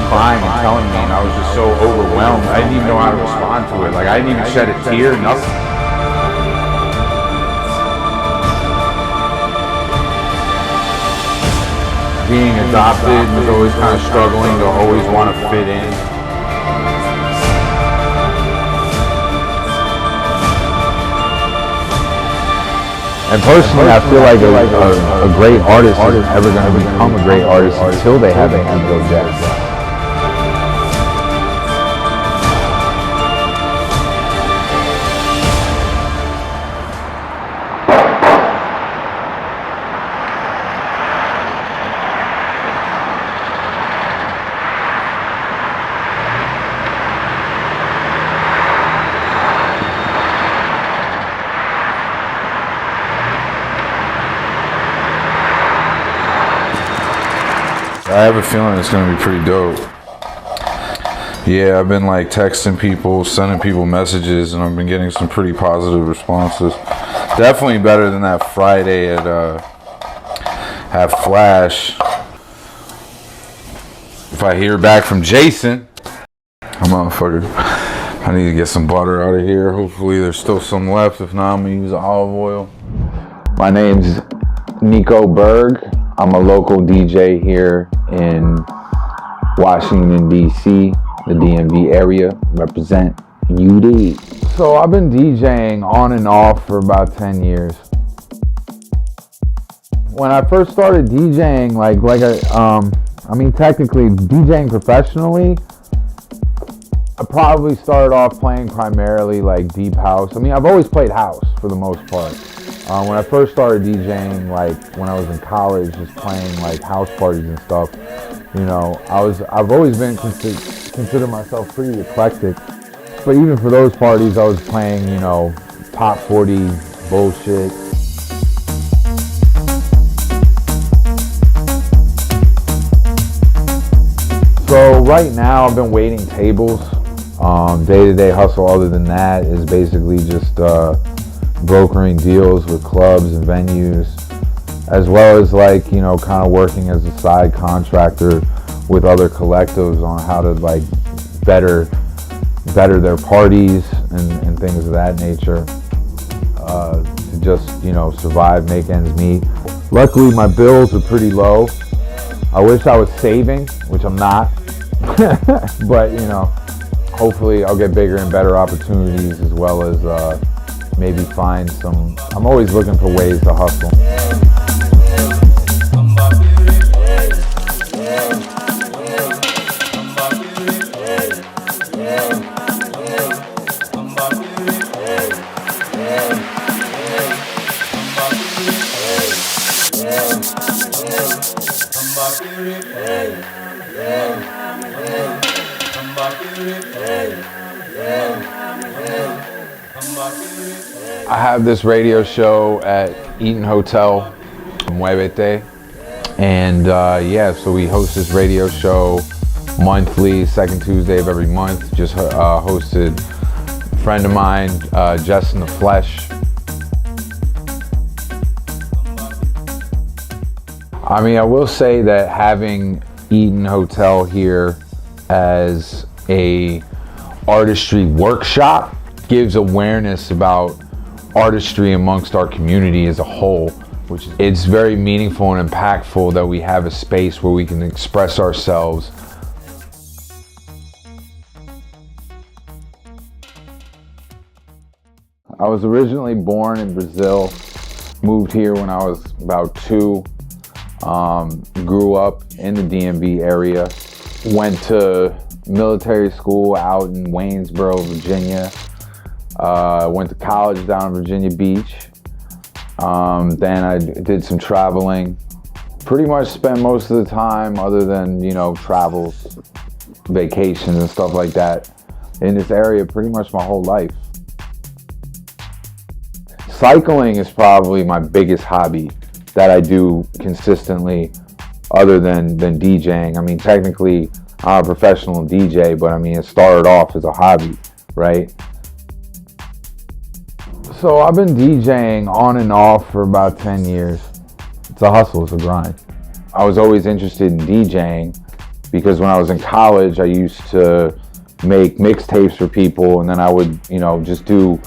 crying and telling me, and I was just so overwhelmed. I didn't even know how to respond to it. Like, I didn't even shed a tear, nothing. Being adopted was always kind of struggling to always want to fit in. And personally, I feel like a great artist isn't ever going to become a great artist until they have an ego death. I have a feeling it's going to be pretty dope. Yeah, I've been like texting people, sending people messages, and I've been getting some pretty positive responses. Definitely better than that Friday at Flash. If I hear back from Jason, I need to get some butter out of here. Hopefully there's still some left. If not, I'm going to use olive oil. My name's Neko Berg. I'm a local DJ here in Washington, D.C., the DMV area. Represent UD. So I've been DJing on and off for about 10 years. When I first started DJing, technically DJing professionally, I probably started off playing primarily like deep house. I mean, I've always played house for the most part. When I first started DJing, like when I was in college, just playing like house parties and stuff, you know, I've always been consider myself pretty eclectic. But even for those parties, I was playing, you know, top 40 bullshit. So right now, I've been waiting tables. Day-to-day hustle other than that is basically just brokering deals with clubs and venues, as well as like, you know, kind of working as a side contractor with other collectives on how to like better their parties and things of that nature, to just, you know, survive, make ends meet. Luckily, my bills are pretty low. I wish I was saving, which I'm not, but you know, hopefully I'll get bigger and better opportunities, as well as maybe find some. I'm always looking for ways to hustle. I have this radio show at Eaton Hotel, Unwavering, and so we host this radio show monthly, second Tuesday of every month. Just hosted a friend of mine, Jess in the Flesh. I mean, I will say that having Eaton Hotel here as a artistry workshop gives awareness about artistry amongst our community as a whole, it's very meaningful and impactful that we have a space where we can express ourselves. I was originally born in Brazil, moved here when I was about 2, grew up in the DMV area, went to military school out in Waynesboro, Virginia. Went to college down in Virginia Beach. Then I did some traveling. Pretty much spent most of the time, other than, you know, travels, vacations and stuff like that, in this area pretty much my whole life. Cycling is probably my biggest hobby that I do consistently, other than DJing. I mean, technically, I'm a professional DJ, but I mean, it started off as a hobby, right? So I've been DJing on and off for about 10 years. It's a hustle, it's a grind. I was always interested in DJing, because when I was in college, I used to make mixtapes for people, and then I would, just do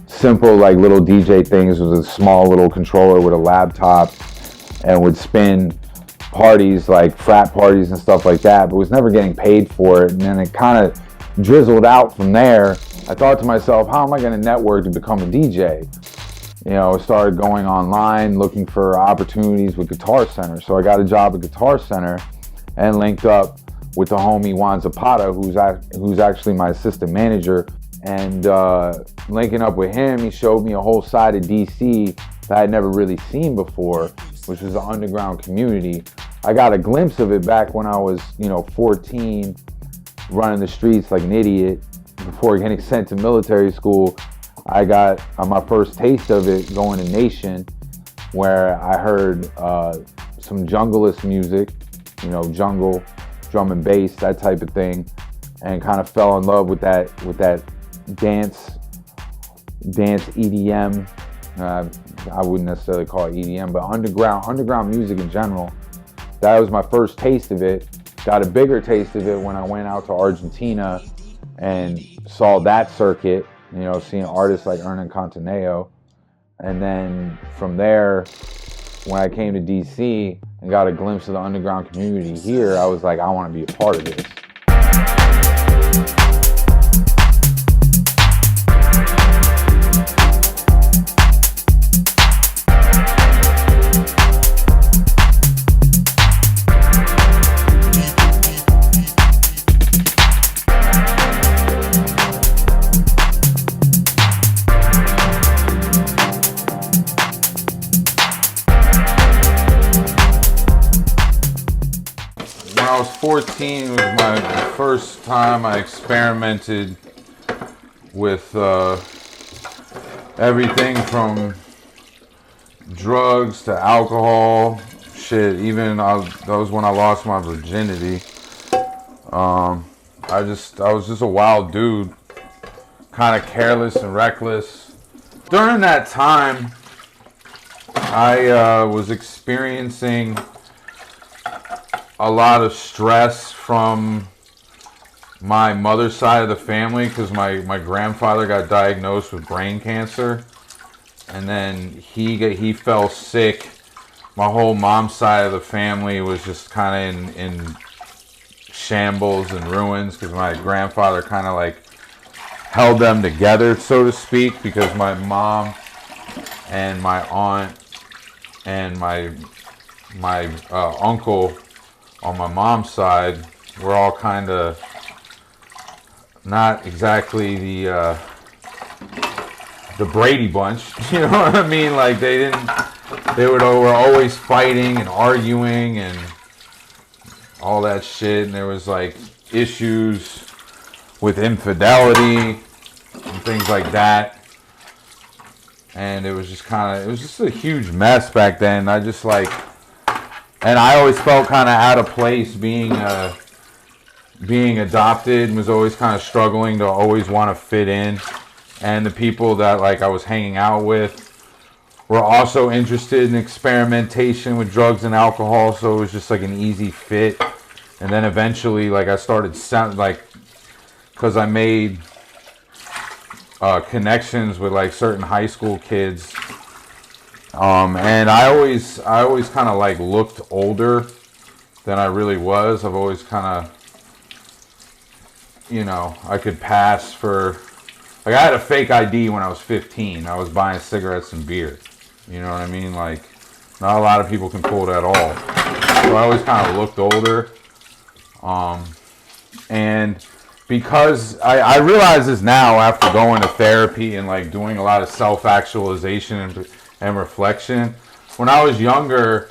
simple like little DJ things with a small little controller with a laptop, and would spin parties like frat parties and stuff like that, but was never getting paid for it. And then it kind of drizzled out from there. I thought to myself, how am I going to network to become a DJ? Started going online looking for opportunities with Guitar Center. So I got a job at Guitar Center and linked up with the homie Juan Zapata, who's actually my assistant manager. And linking up with him, he showed me a whole side of DC that I had never really seen before, which was the underground community. I got a glimpse of it back when I was, 14, running the streets like an idiot before getting sent to military school. I got my first taste of it going to Nation, where I heard some junglist music, jungle, drum and bass, that type of thing, and kind of fell in love with that dance EDM. I wouldn't necessarily call it EDM, but underground music in general. That was my first taste of it. Got a bigger taste of it when I went out to Argentina and saw that circuit, seeing artists like Hernan Cantaneo. And then from there, when I came to DC and got a glimpse of the underground community here, I was like, I want to be a part of this. When I was 14 was my first time I experimented with everything from drugs to alcohol, shit. Even that was when I lost my virginity. I was just a wild dude, kind of careless and reckless. During that time, I was experiencing a lot of stress from my mother's side of the family, because my grandfather got diagnosed with brain cancer, and then he fell sick. My whole mom's side of the family was just kind of in shambles and ruins, because my grandfather kind of like held them together, so to speak, because my mom and my aunt and my uncle on my mom's side were all kind of not exactly the Brady Bunch, you know what I mean? Like they were always fighting and arguing and all that shit, and there was like issues with infidelity and things like that, and it was just a huge mess back then. And I always felt kind of out of place being adopted, and was always kind of struggling to always want to fit in. And the people that like I was hanging out with were also interested in experimentation with drugs and alcohol, so it was just like an easy fit. And then eventually, like I started because I made connections with like certain high school kids. And I always kind of like looked older than I really was. I've always kind of, I could pass for, like I had a fake ID when I was 15. I was buying cigarettes and beer. You know what I mean? Like, not a lot of people can pull that off. So I always kind of looked older. And because I realize this now after going to therapy and like doing a lot of self-actualization and reflection. When I was younger,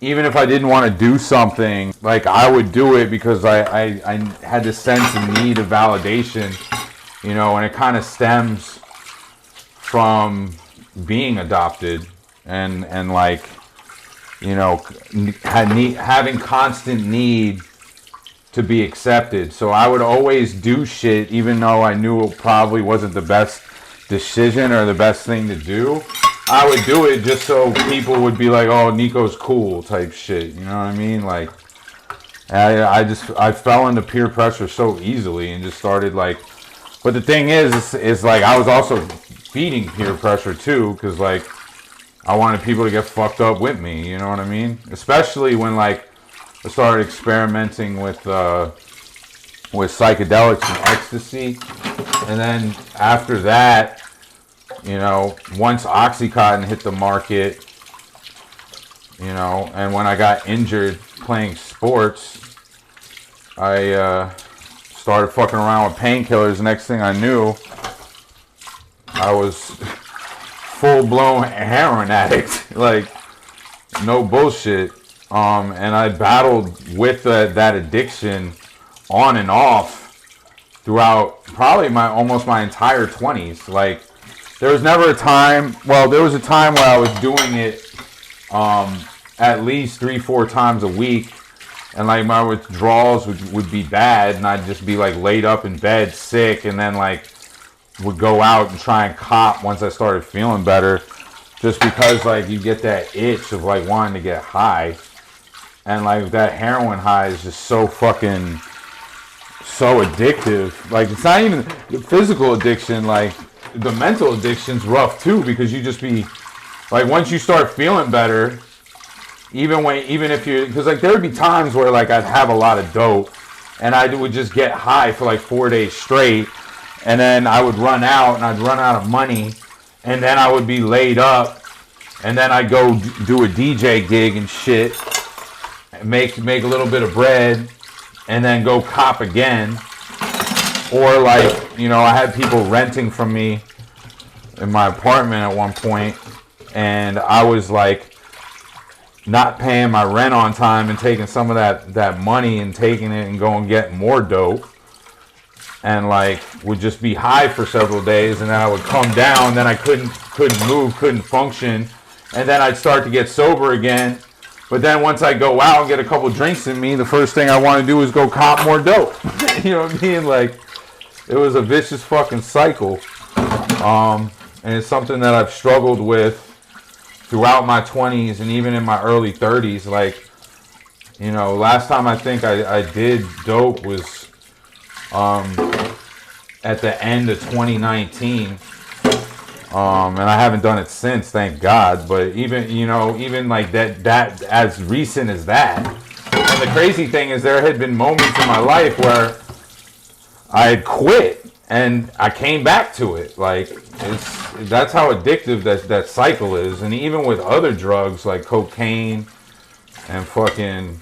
even if I didn't want to do something, like I would do it because I had this sense of need of validation, and it kind of stems from being adopted and like, having constant need to be accepted. So I would always do shit even though I knew it probably wasn't the best decision or the best thing to do. I would do it just so people would be like, oh, Neko's cool type shit. You know what I mean? Like, And I fell into peer pressure so easily and just started like, but the thing is like I was also feeding peer pressure too, because like I wanted people to get fucked up with me, you know what I mean? Especially when like I started experimenting with psychedelics and ecstasy, and then after that, you know, once Oxycontin hit the market, you know, and when I got injured playing sports, I started fucking around with painkillers. Next thing I knew, I was full-blown heroin addict, like no bullshit. And I battled with that addiction on and off throughout probably almost my entire 20s. Like there was never a time, well, there was a time where I was doing it at least 3-4 times a week, and like my withdrawals would be bad, and I'd just be like laid up in bed sick, and then like would go out and try and cop once I started feeling better, just because like you get that itch of like wanting to get high, and like that heroin high is just so fucking so addictive. Like it's not even the physical addiction, like the mental addiction's rough too, because you just be like, once you start feeling better, even if you, because like there would be times where like I'd have a lot of dope and I would just get high for like 4 days straight, and then I would run out and I'd run out of money, and then I would be laid up, and then I'd go do a DJ gig and shit, make a little bit of bread, and then go cop again. Or like, you know, I had people renting from me in my apartment at one point, and I was like not paying my rent on time and taking some of that money and taking it and going and getting more dope, and like would just be high for several days, and then I would come down, then I couldn't move, couldn't function, and then I'd start to get sober again. But then once I go out and get a couple drinks in me, the first thing I want to do is go cop more dope. You know what I mean? Like, it was a vicious fucking cycle. And it's something that I've struggled with throughout my 20s and even in my early 30s. Like, you know, last time I think I did dope was at the end of 2019. And I haven't done it since, thank God. But even like that as recent as that. And the crazy thing is, there had been moments in my life where I had quit and I came back to it. Like that's how addictive that cycle is. And even with other drugs like cocaine and fucking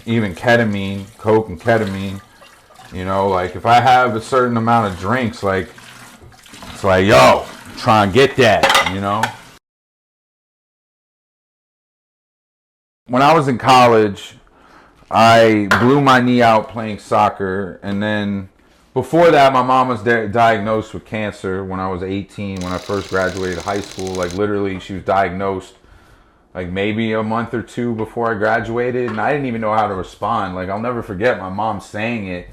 even ketamine, coke and ketamine. You know, like if I have a certain amount of drinks, like it's like, yo, try and get that, you know. When I was in college, I blew my knee out playing soccer, and then before that, my mom was diagnosed with cancer when I was 18, when I first graduated high school. Like literally, she was diagnosed like maybe a month or two before I graduated, and I didn't even know how to respond. Like I'll never forget my mom saying it,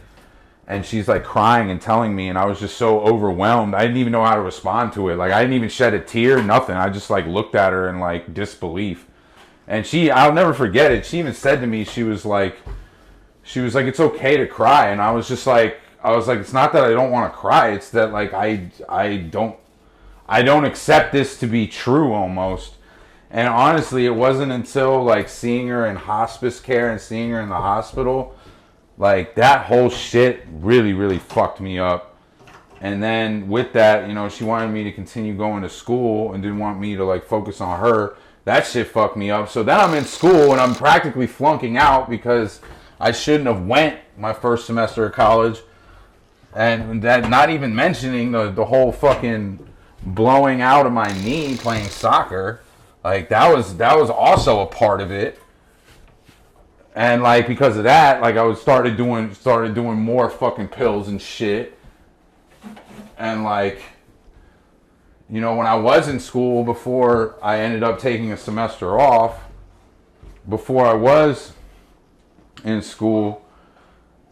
and she's like crying and telling me, and I was just so overwhelmed. I didn't even know how to respond to it. Like I didn't even shed a tear, nothing. I just like looked at her in like disbelief. And I'll never forget it. She even said to me, she was like, it's okay to cry. And I was like, it's not that I don't want to cry. It's that like, I don't accept this to be true almost. And honestly, it wasn't until like seeing her in hospice care and seeing her in the hospital, like that whole shit really, really fucked me up. And then with that, you know, she wanted me to continue going to school and didn't want me to like focus on her. That shit fucked me up. So then I'm in school and I'm practically flunking out because I shouldn't have went my first semester of college. And that, not even mentioning the whole fucking blowing out of my knee playing soccer. Like that was also a part of it. And like because of that, like I started doing more fucking pills and shit. And like, you know, when I was in school, before I ended up taking a semester off, before I was in school,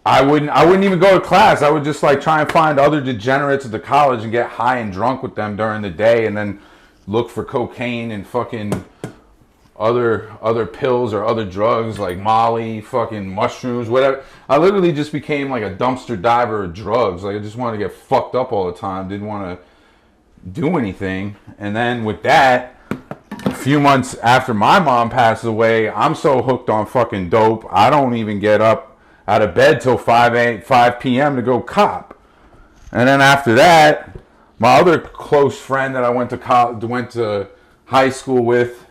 I wouldn't even go to class. I would just like try and find other degenerates at the college and get high and drunk with them during the day, and then look for cocaine and fucking other pills or other drugs like Molly, fucking mushrooms, whatever. I literally just became like a dumpster diver of drugs. Like I just wanted to get fucked up all the time. Didn't want to do anything. And then with that, a few months after my mom passed away, I'm so hooked on fucking dope, I don't even get up out of bed till 5 p.m. to go cop. And then after that, my other close friend that I went to high school with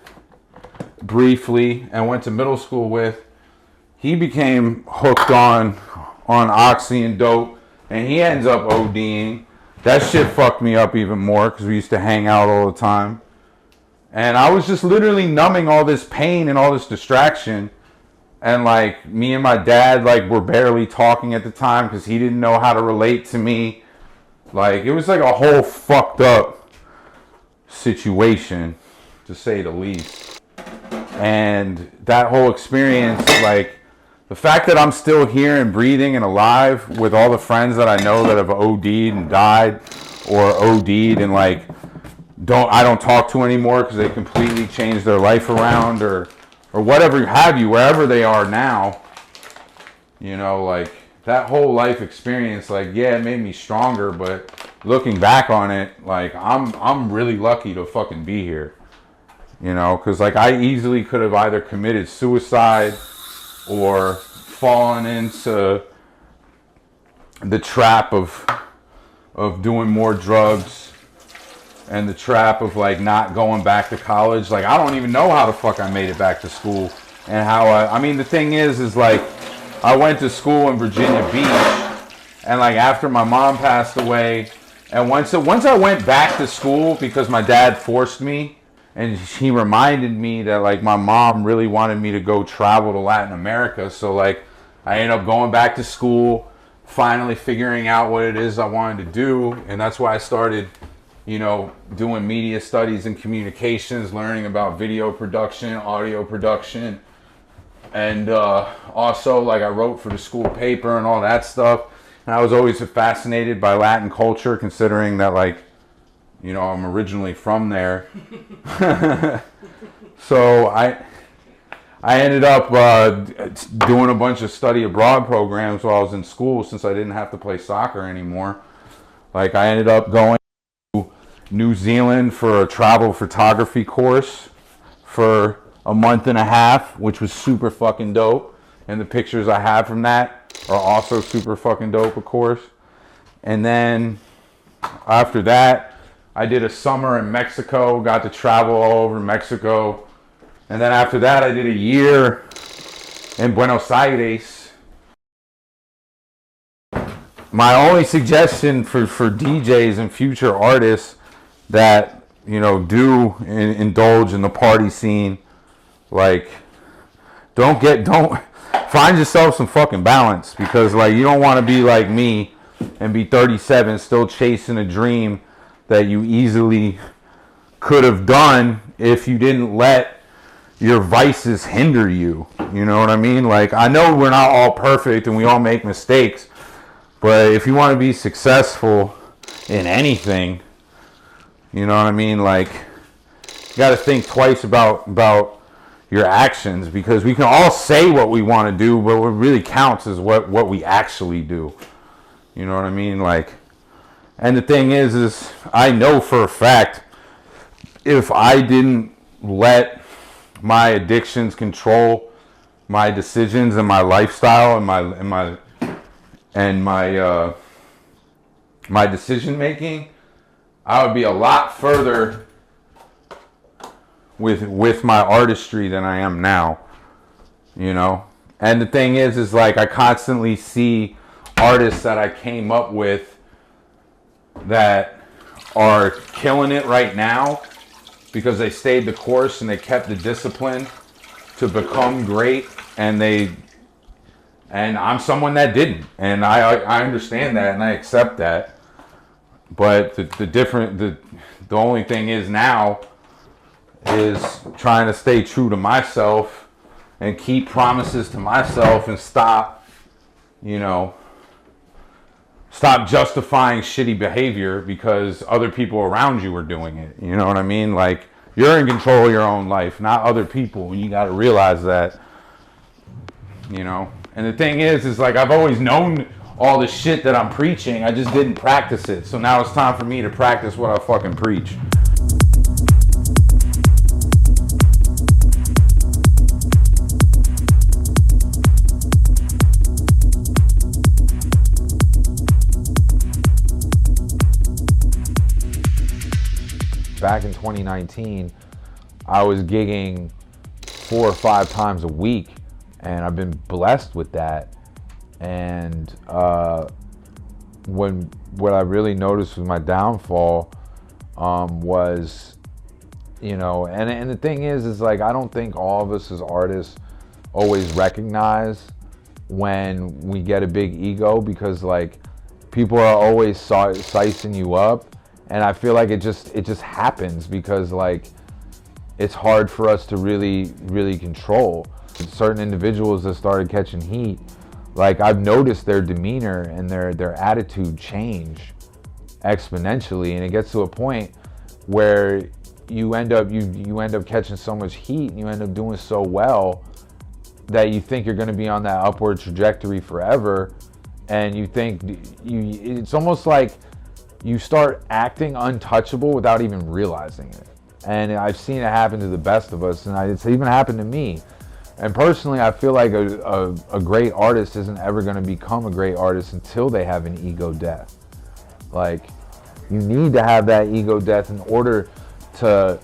briefly and went to middle school with, he became hooked on oxy and dope, and he ends up ODing. That shit fucked me up even more because we used to hang out all the time. And I was just literally numbing all this pain and all this distraction. And like me and my dad like were barely talking at the time because he didn't know how to relate to me. Like it was like a whole fucked up situation, to say the least. And that whole experience, like the fact that I'm still here and breathing and alive with all the friends that I know that have OD'd and died, or OD'd and like I don't talk to anymore because they completely changed their life around, or whatever have you, wherever they are now. You know, like that whole life experience, like yeah, it made me stronger, but looking back on it, like I'm really lucky to fucking be here. You know, because like I easily could have either committed suicide or fallen into the trap of doing more drugs and the trap of like not going back to college. Like I don't even know how the fuck I made it back to school, and how I mean the thing is like I went to school in Virginia Beach, and like after my mom passed away, and once I went back to school because my dad forced me, and he reminded me that like my mom really wanted me to go travel to Latin America. So like I ended up going back to school, finally figuring out what it is I wanted to do. And that's why I started, you know, doing media studies and communications, learning about video production, audio production. And also like I wrote for the school paper and all that stuff. And I was always fascinated by Latin culture, considering that like, you know, I'm originally from there. So I ended up doing a bunch of study abroad programs while I was in school, since I didn't have to play soccer anymore. Like I ended up going to New Zealand for a travel photography course for a month and a half, which was super fucking dope. And the pictures I have from that are also super fucking dope, of course. And then after that, I did a summer in Mexico, got to travel all over Mexico. And then after that, I did a year in Buenos Aires. My only suggestion for DJs and future artists that, you know, do indulge in the party scene, like, don't find yourself some fucking balance, because like you don't want to be like me and be 37 still chasing a dream that you easily could have done if you didn't let your vices hinder you. You know what I mean? Like, I know we're not all perfect and we all make mistakes, but if you want to be successful in anything, you know what I mean? Like, you got to think twice about your actions, because we can all say what we want to do, but what really counts is what we actually do. You know what I mean? Like, and the thing is I know for a fact, if I didn't let my addictions control my decisions and my lifestyle and my decision making, I would be a lot further with my artistry than I am now. You know? And the thing is like I constantly see artists that I came up with that are killing it right now because they stayed the course and they kept the discipline to become great, and I'm someone that didn't, and I understand that and I accept that. But the only thing is now is trying to stay true to myself and keep promises to myself, and stop justifying shitty behavior because other people around you are doing it. You know what I mean? Like, You're in control of your own life, not other people. And you got to realize that, you know. And the thing is like I've always known all the shit that I'm preaching. I just didn't practice it. So now it's time for me to practice what I fucking preach. Back in 2019, I was gigging 4 or 5 times a week, and I've been blessed with that. And what I really noticed with my downfall was, you know, and the thing is like I don't think all of us as artists always recognize when we get a big ego, because like people are always sizing you up. And I feel like it just happens because like it's hard for us to really control. Certain individuals that started catching heat, like I've noticed their demeanor and their attitude change exponentially, and it gets to a point where you end up catching so much heat and you end up doing so well that you think you're going to be on that upward trajectory forever, and you think it's almost like you start acting untouchable without even realizing it. And I've seen it happen to the best of us, and it's even happened to me. And personally, I feel like a great artist isn't ever going to become a great artist until they have an ego death. Like, you need to have that ego death in order to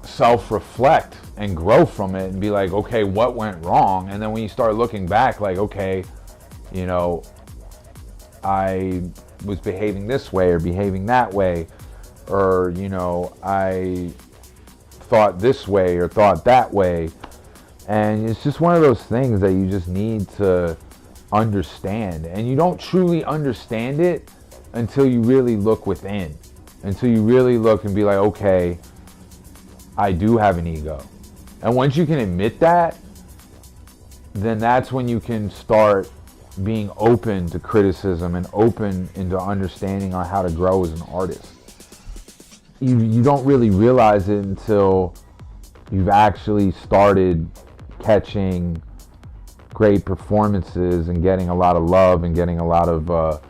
self-reflect and grow from it and be like, okay, what went wrong? And then when you start looking back, like, okay, you know, I was behaving this way or behaving that way, or, you know, I thought this way or thought that way. And it's just one of those things that you just need to understand. And you don't truly understand it until you really look within, until you really look and be like, okay, I do have an ego. And once you can admit that, then that's when you can start being open to criticism and open into understanding on how to grow as an artist. You don't really realize it until you've actually started catching great performances and getting a lot of love and getting a lot of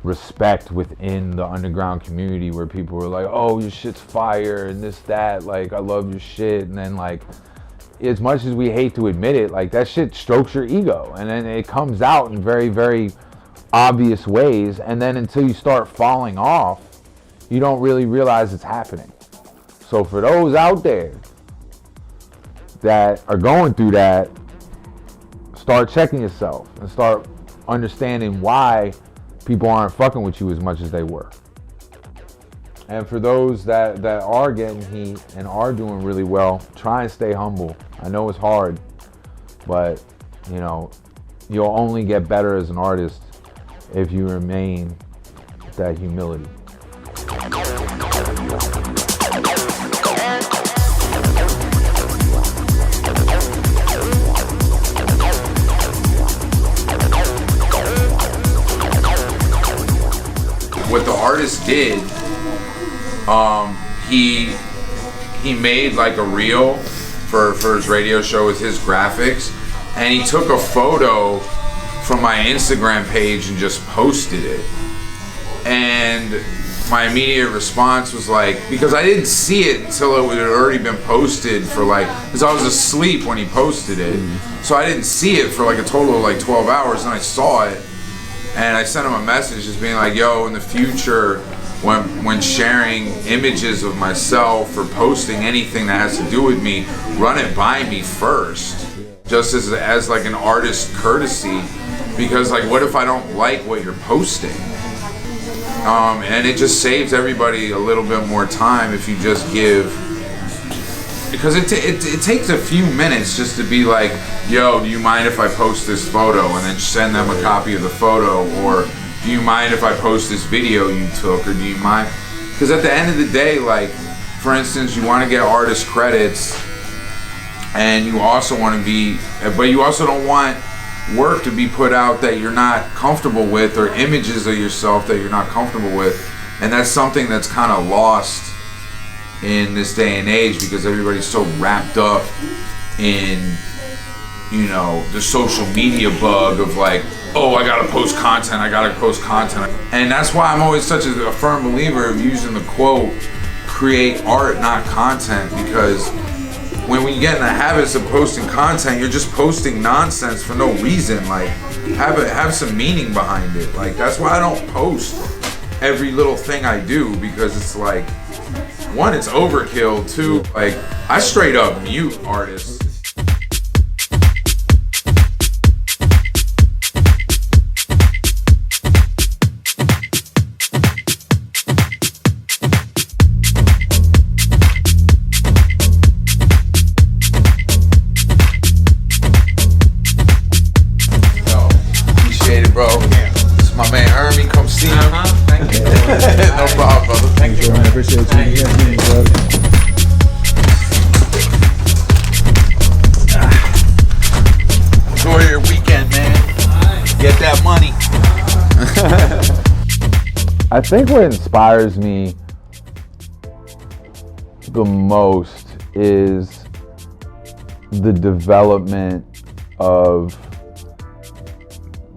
respect within the underground community, where people were like, oh, your shit's fire and this, that, like, I love your shit. And then, like, as much as we hate to admit it, like, that shit strokes your ego, and then it comes out in very, very obvious ways. And then until you start falling off, you don't really realize it's happening. So for those out there that are going through that, start checking yourself and start understanding why people aren't fucking with you as much as they were. And for those that are getting heat and are doing really well, try and stay humble. I know it's hard, but, you know, you'll only get better as an artist if you remain with that humility. What the artist did, he made like a reel for his radio show with his graphics, and he took a photo from my Instagram page and just posted it. And my immediate response was like, because I didn't see it until it had already been posted for like, because I was asleep when he posted it, so I didn't see it for like a total of like 12 hours, and I saw it. And I sent him a message just being like, yo, in the future, when sharing images of myself or posting anything that has to do with me, run it by me first, just as like an artist courtesy, because like, what if I don't like what you're posting? And it just saves everybody a little bit more time if you just give, because it takes a few minutes just to be like, yo, do you mind if I post this photo, and then send them a copy of the photo, or do you mind if I post this video you took, or do you mind? Because at the end of the day, like, for instance, you want to get artist credits, and you also want to be, but you also don't want work to be put out that you're not comfortable with, or images of yourself that you're not comfortable with. And that's something that's kind of lost in this day and age because everybody's so wrapped up in, you know, the social media bug of like, oh, I gotta post content. And that's why I'm always such a firm believer of using the quote, create art, not content, because when you get in the habits of posting content, you're just posting nonsense for no reason. Like, have some meaning behind it. Like, that's why I don't post every little thing I do, because it's like, one, it's overkill. Two, like, I straight up mute artists. No problem, brother. Thank you. I appreciate you. Enjoy your weekend, man. Get that money. I think what inspires me the most is the development of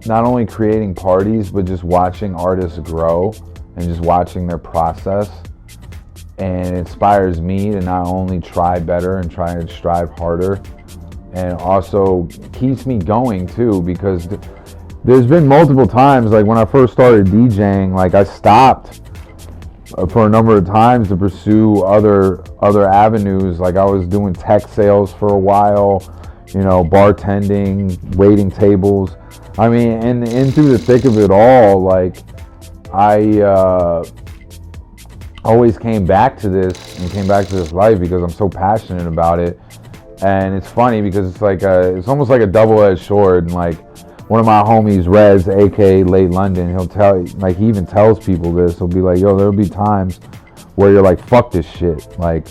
not only creating parties, but just watching artists grow and just watching their process. And it inspires me to not only try better and try and strive harder, and also keeps me going too, because there's been multiple times, like when I first started DJing, like I stopped for a number of times to pursue other avenues. Like I was doing tech sales for a while, you know, bartending, waiting tables. I mean, and through the thick of it all, like I always came back to this and came back to this life because I'm so passionate about it. And it's funny because it's like it's almost like a double-edged sword. And like one of my homies, Rez, aka Late London, he'll tell, like he even tells people this. He'll be like, yo, there'll be times where you're like, fuck this shit. Like,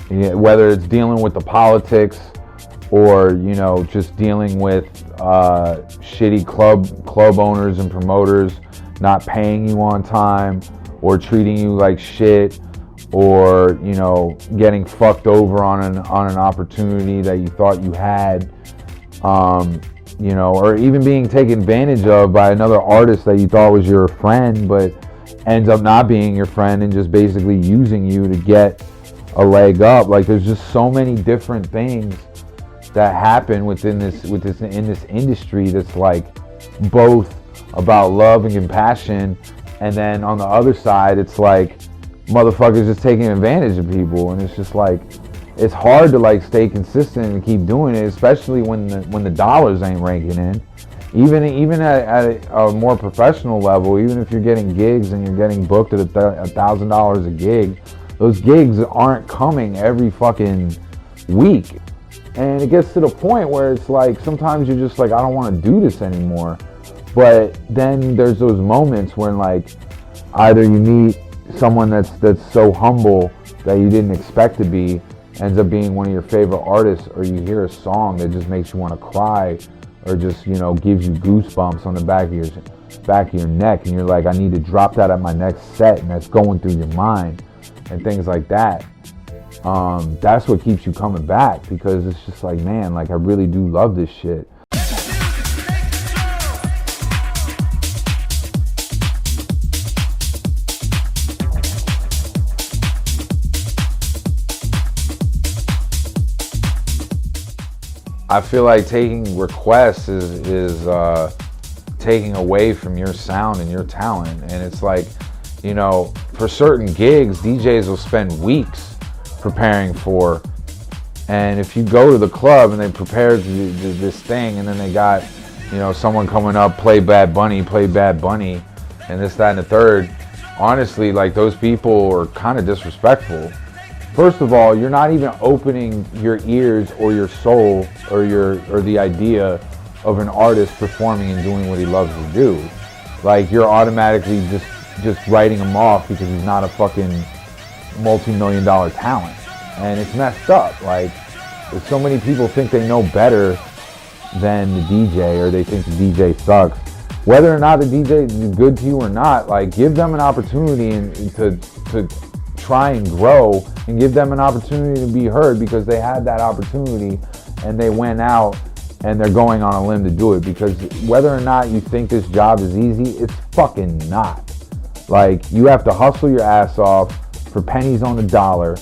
whether it's dealing with the politics or, you know, just dealing with shitty club owners and promoters not paying you on time or treating you like shit, or, you know, getting fucked over on an opportunity that you thought you had, you know, or even being taken advantage of by another artist that you thought was your friend but ends up not being your friend and just basically using you to get a leg up. Like there's just so many different things that happen in this industry that's like both about love and compassion, and then on the other side it's like motherfuckers just taking advantage of people. And it's just like, it's hard to like stay consistent and keep doing it, especially when the dollars ain't raking in. Even at a more professional level, even if you're getting gigs and you're getting booked at $1,000 a gig, those gigs aren't coming every fucking week. And it gets to the point where it's like, sometimes you're just like, I don't want to do this anymore. But then there's those moments when like, either you meet someone that's so humble that you didn't expect to be, ends up being one of your favorite artists, or you hear a song that just makes you want to cry, or just, you know, gives you goosebumps on the back of your neck, and you're like, I need to drop that at my next set, and that's going through your mind and things like that. That's what keeps you coming back, because it's just like, man, like I really do love this shit. I feel like taking requests is taking away from your sound and your talent. And it's like, you know, for certain gigs, DJs will spend weeks preparing for. And if you go to the club and they prepared this thing, and then they got, you know, someone coming up, play Bad Bunny, and this, that, and the third, honestly, like those people are kind of disrespectful. First of all, you're not even opening your ears or your soul or the idea of an artist performing and doing what he loves to do. Like, you're automatically just writing him off because he's not a fucking multi-million-dollar talent. And it's messed up. Like, so many people think they know better than the DJ, or they think the DJ sucks. whether or not the DJ is good to you or not, like give them an opportunity to try and grow, and give them an opportunity to be heard, because they had that opportunity and they went out and they're going on a limb to do it. Because whether or not you think this job is easy, it's fucking not. Like, you have to hustle your ass off for pennies on the dollar,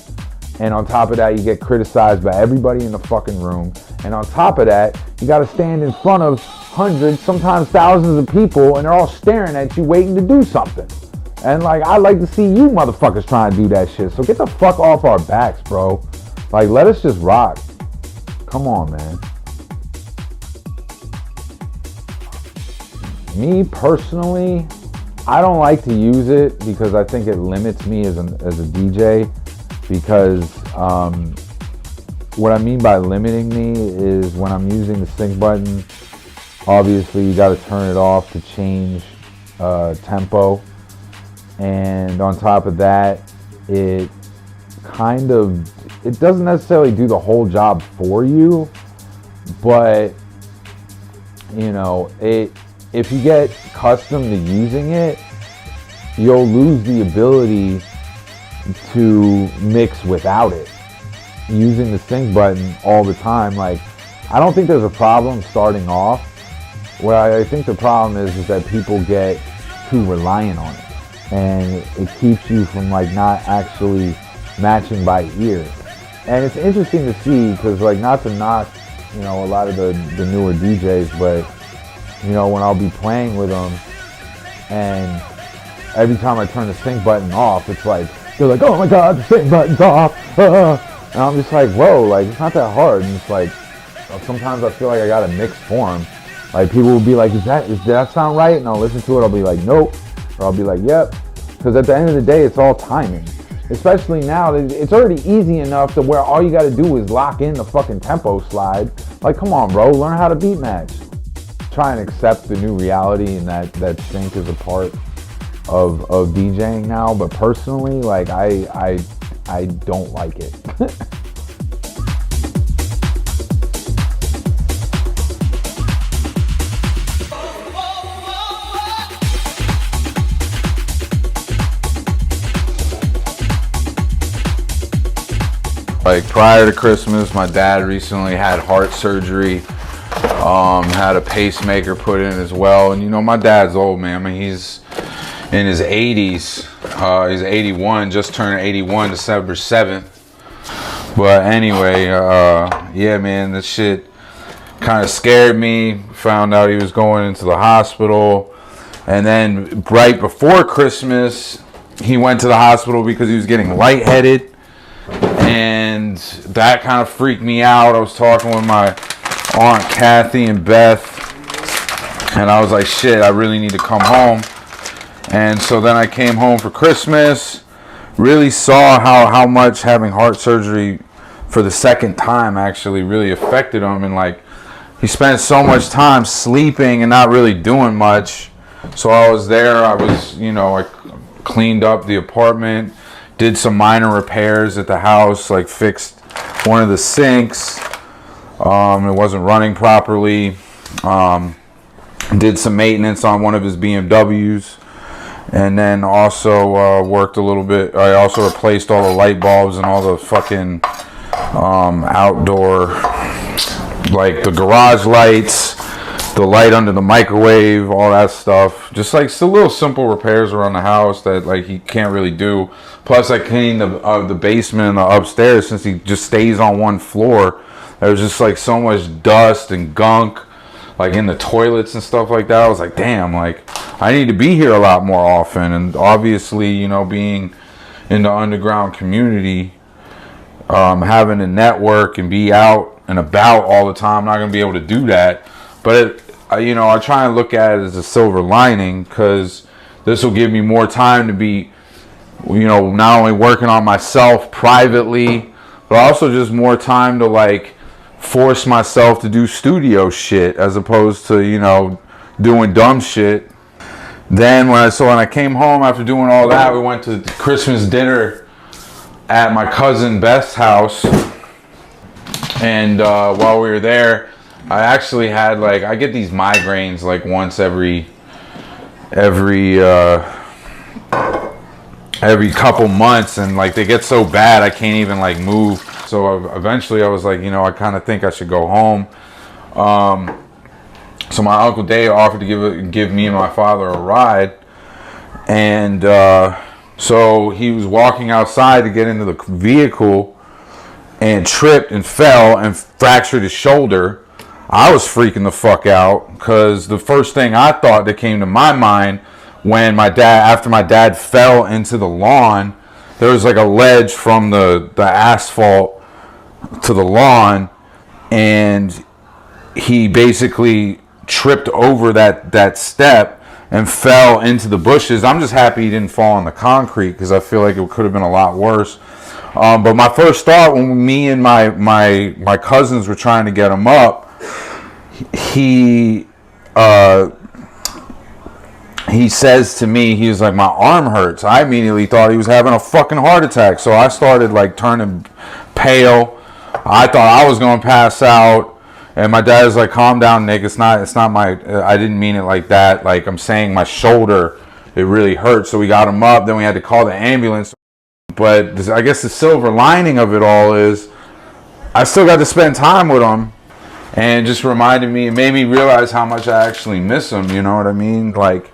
and on top of that, you get criticized by everybody in the fucking room, and on top of that, you gotta stand in front of hundreds, sometimes thousands of people, and they're all staring at you waiting to do something. And like, I'd like to see you motherfuckers trying to do that shit. So get the fuck off our backs, bro. Like, let us just rock. Come on, man. Me personally, I don't like to use it because I think it limits me as a DJ. Because what I mean by limiting me is when I'm using the sync button, obviously you got to turn it off to change tempo. And on top of that, it doesn't necessarily do the whole job for you, but you know, if you get accustomed to using it, you'll lose the ability to mix without it. Using the sync button all the time, like, I don't think there's a problem starting off. What I think the problem is that people get too reliant on it. And it keeps you from like not actually matching by ear. And it's interesting to see, because like, not to knock, you know, a lot of the newer DJs, but you know, when I'll be playing with them and every time I turn the sync button off, it's like, they're like, oh my God, the sync button's off. And I'm just like, whoa, like, it's not that hard. And it's like, sometimes I feel like I got a mixed form. Like, people will be like, does that sound right? And I'll listen to it, I'll be like, nope. Or I'll be like, yep. Because at the end of the day, it's all timing. Especially now, it's already easy enough to where all you got to do is lock in the fucking tempo slide. Like, come on, bro, learn how to beat match. Try and accept the new reality, and that sync is a part of DJing now. But personally, like, I don't like it. Like, prior to Christmas, my dad recently had heart surgery, had a pacemaker put in as well. And you know, my dad's old, man. I mean, he's in his 80s. He's 81, just turned 81 December 7th. But anyway, yeah, man, this shit kind of scared me. Found out he was going into the hospital. And then right before Christmas, he went to the hospital because he was getting lightheaded. And that kind of freaked me out. I was talking with my Aunt Kathy and Beth, and I was like, shit, I really need to come home. And so then I came home for Christmas, really saw how much having heart surgery for the second time actually really affected him. And like, he spent so much time sleeping and not really doing much. So I was there, I cleaned up the apartment, did some minor repairs at the house, like fixed one of the sinks. It wasn't running properly. Did some maintenance on one of his BMWs. And then also worked a little bit. I also replaced all the light bulbs and all the fucking outdoor, like the garage lights, the light under the microwave, all that stuff. Just like some little simple repairs around the house that like he can't really do. Plus I cleaned the basement and the upstairs, since he just stays on one floor. There was just like so much dust and gunk like in the toilets and stuff like that. I was like, damn, like I need to be here a lot more often. And obviously, you know, being in the underground community, having a network and be out and about all the time, I'm not going to be able to do that. But, I try and look at it as a silver lining, because this will give me more time to be, not only working on myself privately, but also just more time to like force myself to do studio shit as opposed to, doing dumb shit. Then when I came home after doing all that, we went to Christmas dinner at my cousin Beth's house. And while we were there, I actually had I get these migraines like once every every couple months, and like they get so bad I can't even like move. So eventually I was like, you know, I kind of think I should go home. So my Uncle Dave offered to give me and my father a ride, and so he was walking outside to get into the vehicle and tripped and fell and fractured his shoulder. I was freaking the fuck out because the first thing I thought that came to my mind when after my dad fell into the lawn, there was like a ledge from the asphalt to the lawn, and he basically tripped over that step and fell into the bushes. I'm just happy he didn't fall on the concrete because I feel like it could have been a lot worse. But my first thought when me and my cousins were trying to get him up, he says to me, he was like, my arm hurts. I immediately thought he was having a fucking heart attack. So I started like turning pale. I thought I was going to pass out. And my dad was like, calm down, Nick. It's not I didn't mean it like that. Like, I'm saying my shoulder, it really hurt. So we got him up. Then we had to call the ambulance. But I guess the silver lining of it all is I still got to spend time with him. And it just reminded me, it made me realize how much I actually miss him. You know what I mean? Like,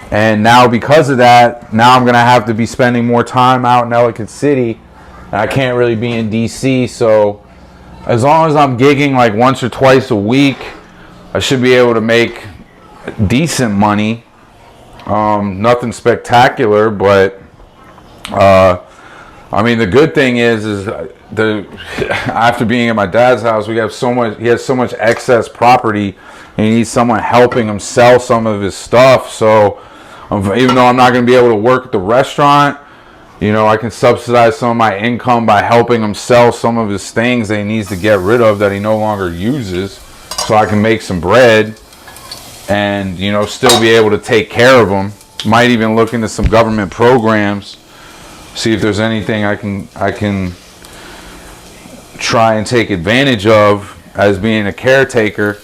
and now because of that, now I'm going to have to be spending more time out in Ellicott City. And I can't really be in DC. So as long as I'm gigging like once or twice a week, I should be able to make decent money. Nothing spectacular, but I mean, the good thing is after being at my dad's house, he has so much excess property, and he needs someone helping him sell some of his stuff. So even though I'm not going to be able to work at the restaurant, you know, I can subsidize some of my income by helping him sell some of his things that he needs to get rid of that he no longer uses, so I can make some bread and, you know, still be able to take care of him. Might even look into some government programs, see if there's anything I can try and take advantage of as being a caretaker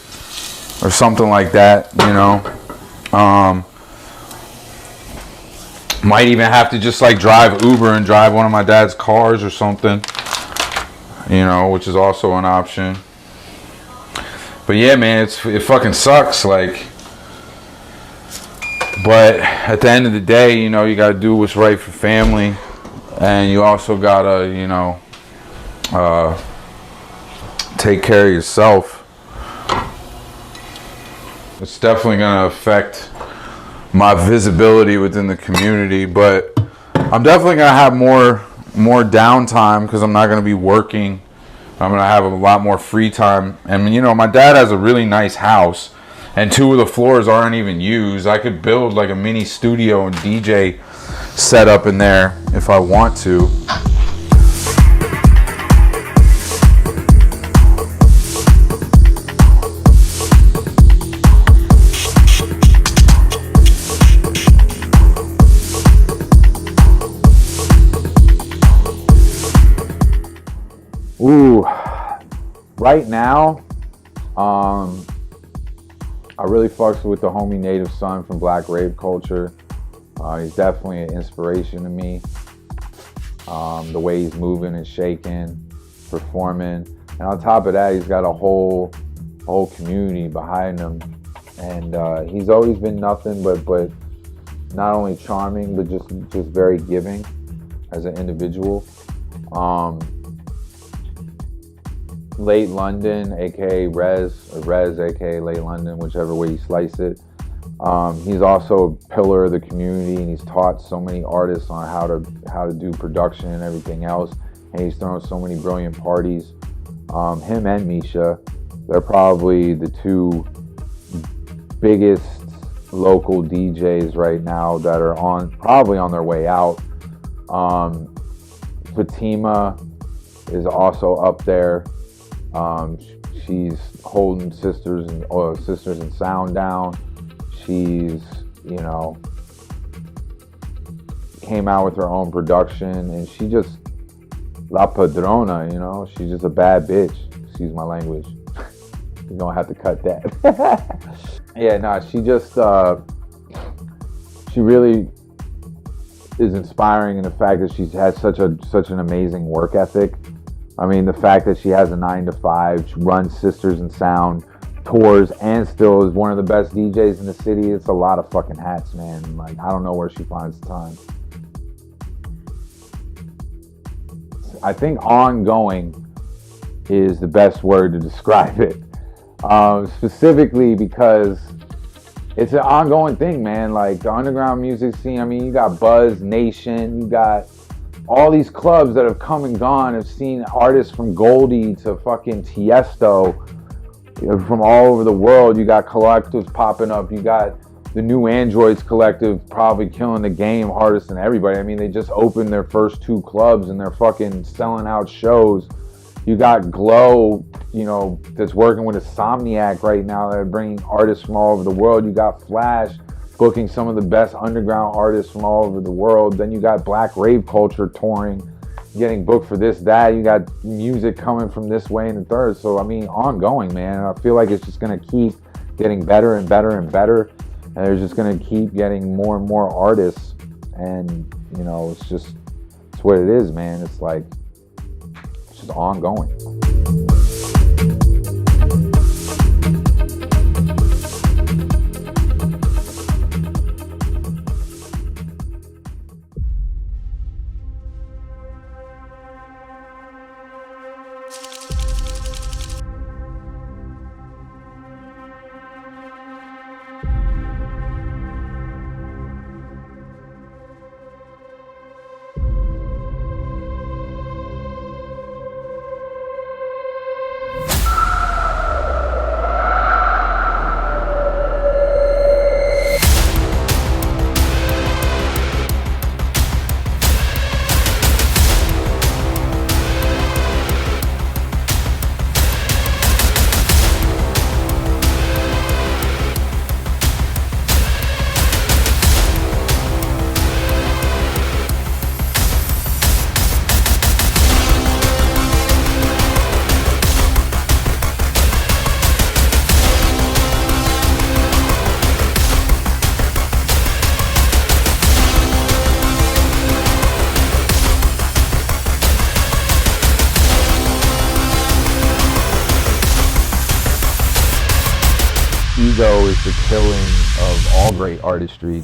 or something like that, you know. Might even have to just like drive Uber and drive one of my dad's cars or something, you know, which is also an option. But yeah, man, it fucking sucks, like, but at the end of the day, you know, you gotta do what's right for family, and you also gotta, you know, take care of yourself. It's definitely gonna affect my visibility within the community, but I'm definitely gonna have more downtime because I'm not gonna be working. I'm gonna have a lot more free time. And you know, my dad has a really nice house, and 2 of the floors aren't even used. I could build like a mini studio and DJ setup in there if I want to. Ooh, right now, I really fucks with the homie Native Son from Black Rave Culture. He's definitely an inspiration to me. The way he's moving and shaking, performing, and on top of that, he's got a whole community behind him. And he's always been nothing but not only charming, but just very giving as an individual. Late London, aka Rez, or Rez, aka Late London, whichever way you slice it. He's also a pillar of the community, and he's taught so many artists on how to do production and everything else. And he's thrown so many brilliant parties. Him and Misha, they're probably the 2 biggest local DJs right now that are probably on their way out. Fatima is also up there. She's holding Sisters and Sound down. She's, you know, came out with her own production, and she just La Padrona, you know, she's just a bad bitch. Excuse my language. You're gonna have to cut that. Yeah, no, she just she really is inspiring in the fact that she's had such an amazing work ethic. I mean, the fact that she has a 9 to 5, she runs Sisters in Sound, tours, and still is one of the best DJs in the city. It's a lot of fucking hats, man. Like, I don't know where she finds the time. I think ongoing is the best word to describe it. Specifically because it's an ongoing thing, man. Like, the underground music scene, I mean, you got Buzz Nation, you got all these clubs that have come and gone, have seen artists from Goldie to fucking Tiesto, from all over the world. You got collectives popping up. You got the New Androids collective probably killing the game hardest than everybody. I mean, they just opened their first 2 clubs and they're fucking selling out shows. You got Glow, you know, that's working with Insomniac right now. They're bringing artists from all over the world. You got Flash booking some of the best underground artists from all over the world. Then you got Black Rave Culture touring, getting booked for this, that. You got music coming from this way and the third. So, I mean, ongoing, man. I feel like it's just going to keep getting better and better and better. And they're just going to keep getting more and more artists. And, you know, it's what it is, man. It's like, it's just ongoing. Ego is the killing of all great artistry.